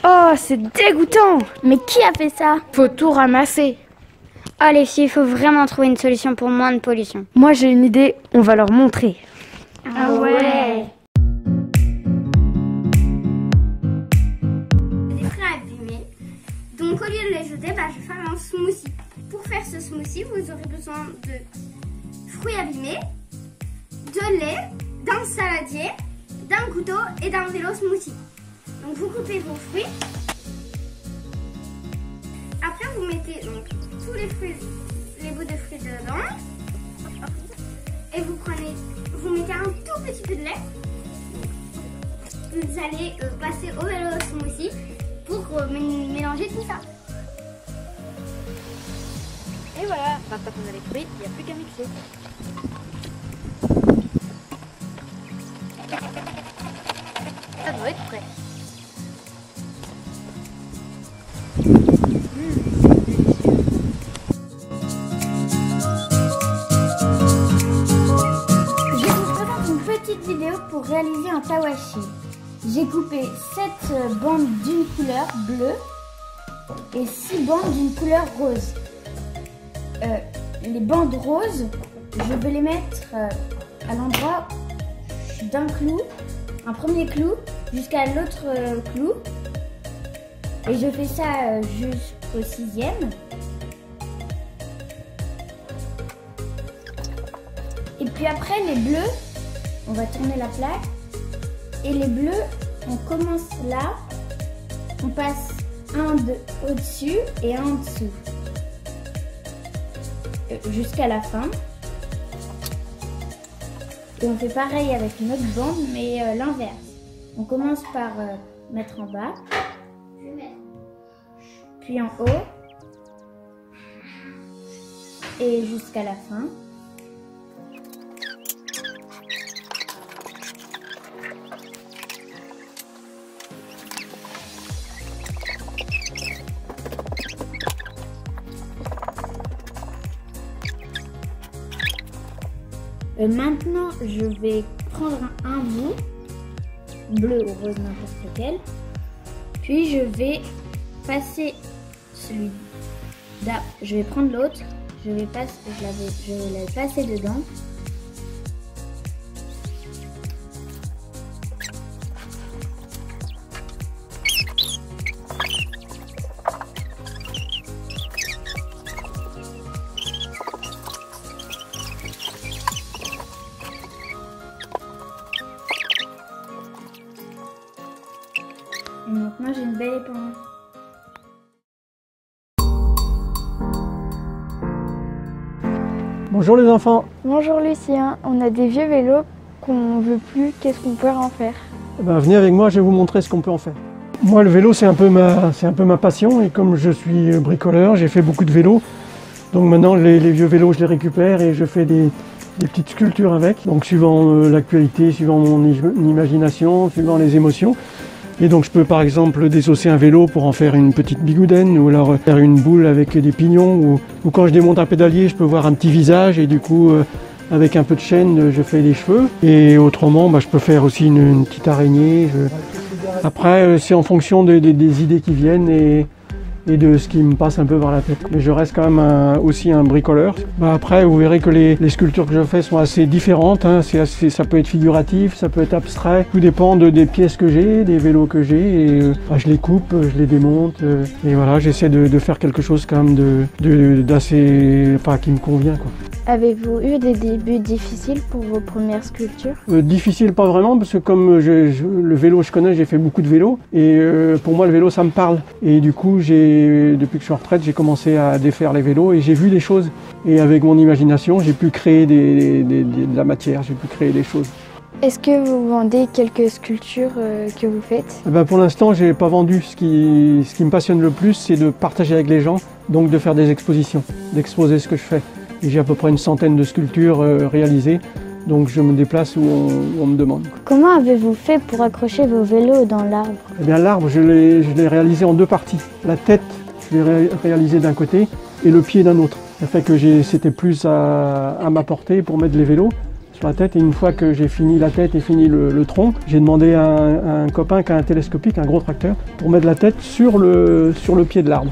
Oh, c'est dégoûtant! Mais qui a fait ça? Faut tout ramasser. Oh les filles, il faut vraiment trouver une solution pour moins de pollution. Moi j'ai une idée, on va leur montrer. Ah ouais! Des fruits abîmés. Donc au lieu de les jeter, je vais faire un smoothie. Pour faire ce smoothie, vous aurez besoin de fruits abîmés, de lait, d'un saladier, d'un couteau et d'un vélo smoothie. Donc vous coupez vos fruits. Après vous mettez donc tous les fruits, les bouts de fruits dedans. Et vous mettez un tout petit peu de lait. Vous allez passer au vélo smoothie pour mélanger tout ça. Et voilà, maintenant qu'on a les fruits, il n'y a plus qu'à mixer. Ça doit être prêt. Je vous présente une petite vidéo pour réaliser un tawashi. J'ai coupé 7 bandes d'une couleur bleue et 6 bandes d'une couleur rose. Les bandes roses, je vais les mettre à l'endroit d'un clou, un premier clou, jusqu'à l'autre clou. Et je fais ça jusqu'au 6e. Et puis après les bleus, on va tourner la plaque. Et les bleus, on commence là, on passe un au-dessus et un en dessous. Jusqu'à la fin. Et on fait pareil avec une autre bande, mais l'inverse. On commence par mettre en bas, puis en haut, et jusqu'à la fin. Maintenant, je vais prendre un bout, bleu ou rose, n'importe lequel. Puis je vais passer celui-là. Je vais prendre l'autre. Je vais le passer dedans. Et maintenant j'ai une belle éponge. Bonjour les enfants. Bonjour Lucien, on a des vieux vélos qu'on veut plus, qu'est-ce qu'on peut en faire? Venez avec moi, je vais vous montrer ce qu'on peut en faire. Moi le vélo c'est un peu ma passion et comme je suis bricoleur, j'ai fait beaucoup de vélos. Donc maintenant les vieux vélos je les récupère et je fais des petites sculptures avec. Donc suivant l'actualité, suivant mon imagination, suivant les émotions. Et donc je peux par exemple désosser un vélo pour en faire une petite bigoudaine ou alors faire une boule avec des pignons ou quand je démonte un pédalier je peux voir un petit visage et du coup avec un peu de chaîne je fais des cheveux et autrement je peux faire aussi une petite araignée. Après c'est en fonction des idées qui viennent et de ce qui me passe un peu par la tête. Mais je reste quand même aussi un bricoleur. Après, vous verrez que les sculptures que je fais sont assez différentes. Hein. Ça peut être figuratif, ça peut être abstrait. Tout dépend des pièces que j'ai, des vélos que j'ai. Et je les coupe, je les démonte. Et voilà, j'essaie de faire quelque chose quand même d'assez, qui me convient, quoi. Avez-vous eu des débuts difficiles pour vos premières sculptures? Difficile pas vraiment parce que comme le vélo je connais, j'ai fait beaucoup de vélo et pour moi le vélo ça me parle. Et du coup depuis que je suis en retraite j'ai commencé à défaire les vélos et j'ai vu des choses. Et avec mon imagination j'ai pu créer de la matière, j'ai pu créer des choses. Est-ce que vous vendez quelques sculptures que vous faites? Pour l'instant je n'ai pas vendu. Ce qui me passionne le plus c'est de partager avec les gens, donc de faire des expositions, d'exposer ce que je fais. Et j'ai à peu près une centaine de sculptures réalisées, donc je me déplace où on me demande. Comment avez-vous fait pour accrocher vos vélos dans l'arbre? L'arbre, je l'ai réalisé en 2 parties. La tête, je l'ai réalisée d'un côté et le pied d'un autre. Ça fait que c'était plus à ma portée pour mettre les vélos. sur la tête. Et une fois que j'ai fini la tête et fini le tronc, j'ai demandé à un copain qui a un télescopique, un gros tracteur, pour mettre la tête sur le pied de l'arbre.